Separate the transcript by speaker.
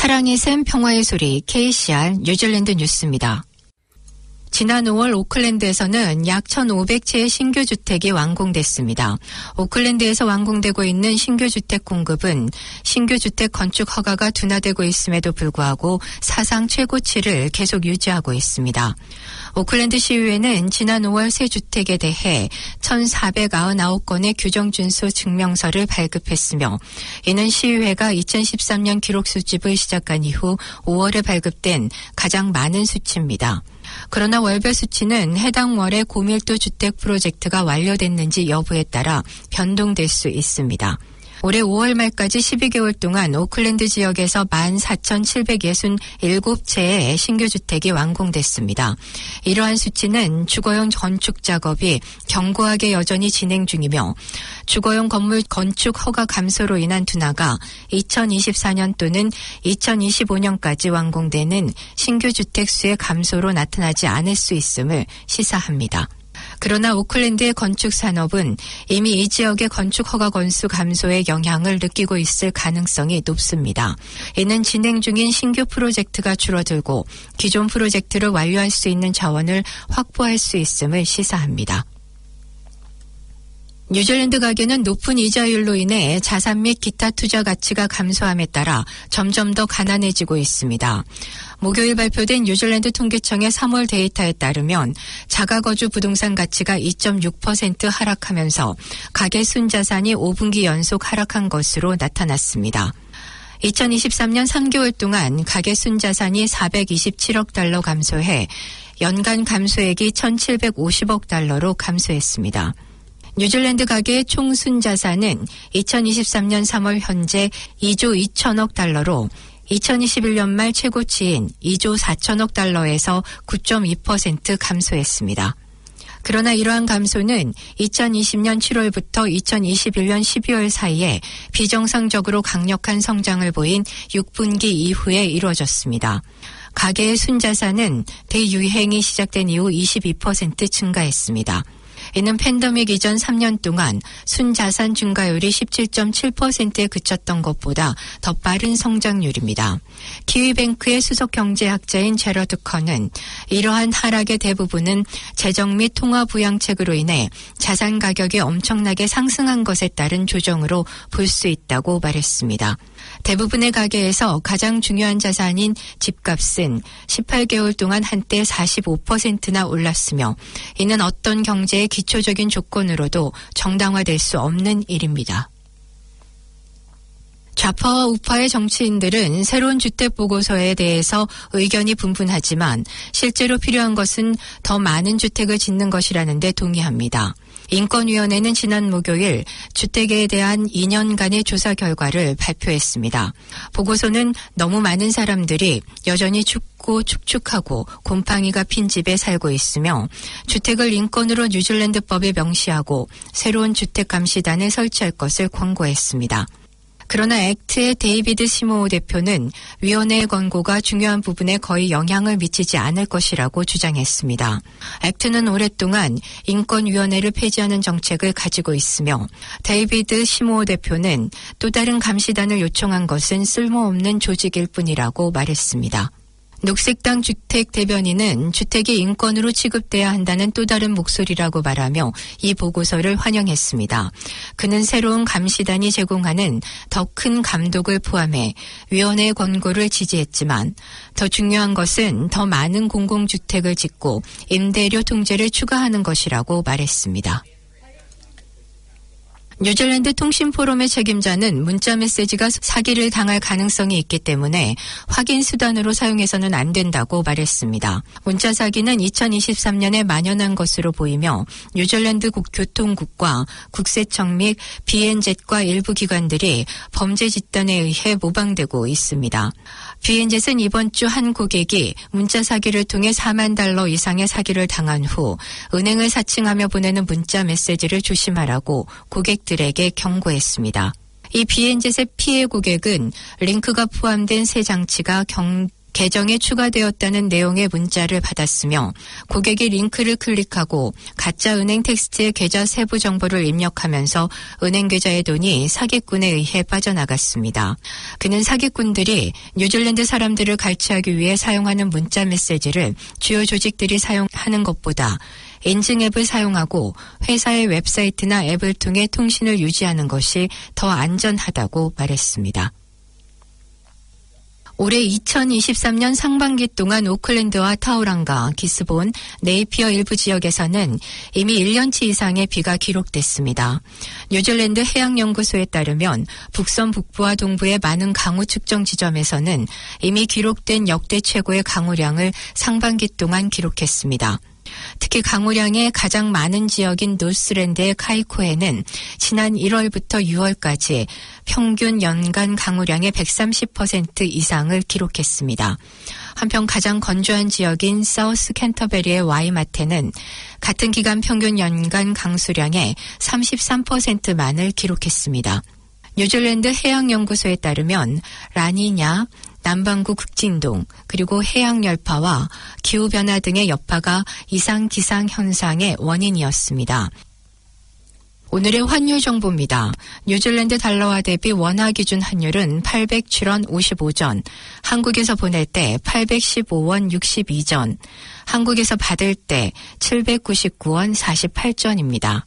Speaker 1: 사랑의 샘 평화의 소리 KCR 뉴질랜드 뉴스입니다. 지난 5월 오클랜드에서는 약 1,500채의 신규 주택이 완공됐습니다. 오클랜드에서 완공되고 있는 신규 주택 공급은 신규 주택 건축 허가가 둔화되고 있음에도 불구하고 사상 최고치를 계속 유지하고 있습니다. 오클랜드 시의회는 지난 5월 새 주택에 대해 1,499건의 규정 준수 증명서를 발급했으며 이는 시의회가 2013년 기록 수집을 시작한 이후 5월에 발급된 가장 많은 수치입니다. 그러나 월별 수치는 해당 월의 고밀도 주택 프로젝트가 완료됐는지 여부에 따라 변동될 수 있습니다. 올해 5월 말까지 12개월 동안 오클랜드 지역에서 14,767채의 신규 주택이 완공됐습니다. 이러한 수치는 주거용 건축 작업이 견고하게 여전히 진행 중이며 주거용 건물 건축 허가 감소로 인한 둔화가 2024년 또는 2025년까지 완공되는 신규 주택 수의 감소로 나타나지 않을 수 있음을 시사합니다. 그러나 오클랜드의 건축 산업은 이미 이 지역의 건축 허가 건수 감소에 영향을 느끼고 있을 가능성이 높습니다. 이는 진행 중인 신규 프로젝트가 줄어들고 기존 프로젝트를 완료할 수 있는 자원을 확보할 수 있음을 시사합니다. 뉴질랜드 가계는 높은 이자율로 인해 자산 및 기타 투자 가치가 감소함에 따라 점점 더 가난해지고 있습니다. 목요일 발표된 뉴질랜드 통계청의 3월 데이터에 따르면 자가거주 부동산 가치가 2.6% 하락하면서 가계 순자산이 5분기 연속 하락한 것으로 나타났습니다. 2023년 3개월 동안 가계 순자산이 427억 달러 감소해 연간 감소액이 1,750억 달러로 감소했습니다. 뉴질랜드 가계의 총 순자산은 2023년 3월 현재 2조 2천억 달러로 2021년 말 최고치인 2조 4천억 달러에서 9.2% 감소했습니다. 그러나 이러한 감소는 2020년 7월부터 2021년 12월 사이에 비정상적으로 강력한 성장을 보인 6분기 이후에 이루어졌습니다. 가계의 순자산은 대유행이 시작된 이후 22% 증가했습니다. 이는 팬데믹 이전 3년 동안 순자산 증가율이 17.7%에 그쳤던 것보다 더 빠른 성장률입니다. 키위뱅크의 수석 경제학자인 제러드 커는 이러한 하락의 대부분은 재정 및 통화 부양책으로 인해 자산 가격이 엄청나게 상승한 것에 따른 조정으로 볼 수 있다고 말했습니다. 대부분의 가계에서 가장 중요한 자산인 집값은 18개월 동안 한때 45%나 올랐으며 이는 어떤 경제의 기초적인 조건으로도 정당화될 수 없는 일입니다. 좌파와 우파의 정치인들은 새로운 주택 보고서에 대해서 의견이 분분하지만 실제로 필요한 것은 더 많은 주택을 짓는 것이라는 데 동의합니다. 인권위원회는 지난 목요일 주택에 대한 2년간의 조사 결과를 발표했습니다. 보고서는 너무 많은 사람들이 여전히 춥고 축축하고 곰팡이가 핀 집에 살고 있으며 주택을 인권으로 뉴질랜드법에 명시하고 새로운 주택 감시단을 설치할 것을 권고했습니다. 그러나 액트의 데이비드 시모우 대표는 위원회의 권고가 중요한 부분에 거의 영향을 미치지 않을 것이라고 주장했습니다. 액트는 오랫동안 인권위원회를 폐지하는 정책을 가지고 있으며 데이비드 시모우 대표는 또 다른 감시단을 요청한 것은 쓸모없는 조직일 뿐이라고 말했습니다. 녹색당 주택 대변인은 주택이 인권으로 취급돼야 한다는 또 다른 목소리라고 말하며 이 보고서를 환영했습니다. 그는 새로운 감시단이 제공하는 더 큰 감독을 포함해 위원회의 권고를 지지했지만 더 중요한 것은 더 많은 공공주택을 짓고 임대료 통제를 추가하는 것이라고 말했습니다. 뉴질랜드 통신포럼의 책임자는 문자 메시지가 사기를 당할 가능성이 있기 때문에 확인 수단으로 사용해서는 안 된다고 말했습니다. 문자 사기는 2023년에 만연한 것으로 보이며 뉴질랜드 교통국과 국세청 및 BNZ과 일부 기관들이 범죄 집단에 의해 모방되고 있습니다. BNZ는 이번 주 한 고객이 문자 사기를 통해 4만 달러 이상의 사기를 당한 후 은행을 사칭하며 보내는 문자 메시지를 조심하라고 고객들에게 경고했습니다. 이 BNZ의 피해 고객은 링크가 포함된 새 장치가 계정에 추가되었다는 내용의 문자를 받았으며 고객이 링크를 클릭하고 가짜 은행 텍스트의 계좌 세부 정보를 입력하면서 은행 계좌의 돈이 사기꾼에 의해 빠져나갔습니다. 그는 사기꾼들이 뉴질랜드 사람들을 갈취하기 위해 사용하는 문자 메시지를 주요 조직들이 사용하는 것보다 인증 앱을 사용하고 회사의 웹사이트나 앱을 통해 통신을 유지하는 것이 더 안전하다고 말했습니다. 올해 2023년 상반기 동안 오클랜드와 타우랑가, 기스본, 네이피어 일부 지역에서는 이미 1년치 이상의 비가 기록됐습니다. 뉴질랜드 해양연구소에 따르면 북섬 북부와 동부의 많은 강우 측정 지점에서는 이미 기록된 역대 최고의 강우량을 상반기 동안 기록했습니다. 특히 강우량의 가장 많은 지역인 노스랜드의 카이코에는 지난 1월부터 6월까지 평균 연간 강우량의 130% 이상을 기록했습니다. 한편 가장 건조한 지역인 사우스 캔터베리의 와이마테는 같은 기간 평균 연간 강수량의 33%만을 기록했습니다. 뉴질랜드 해양연구소에 따르면 라니냐, 남반구 극진동, 그리고 해양열파와 기후변화 등의 여파가 이상 기상 현상의 원인이었습니다. 오늘의 환율 정보입니다. 뉴질랜드 달러화 대비 원화 기준 환율은 807원 55전, 한국에서 보낼 때 815원 62전, 한국에서 받을 때 799원 48전입니다.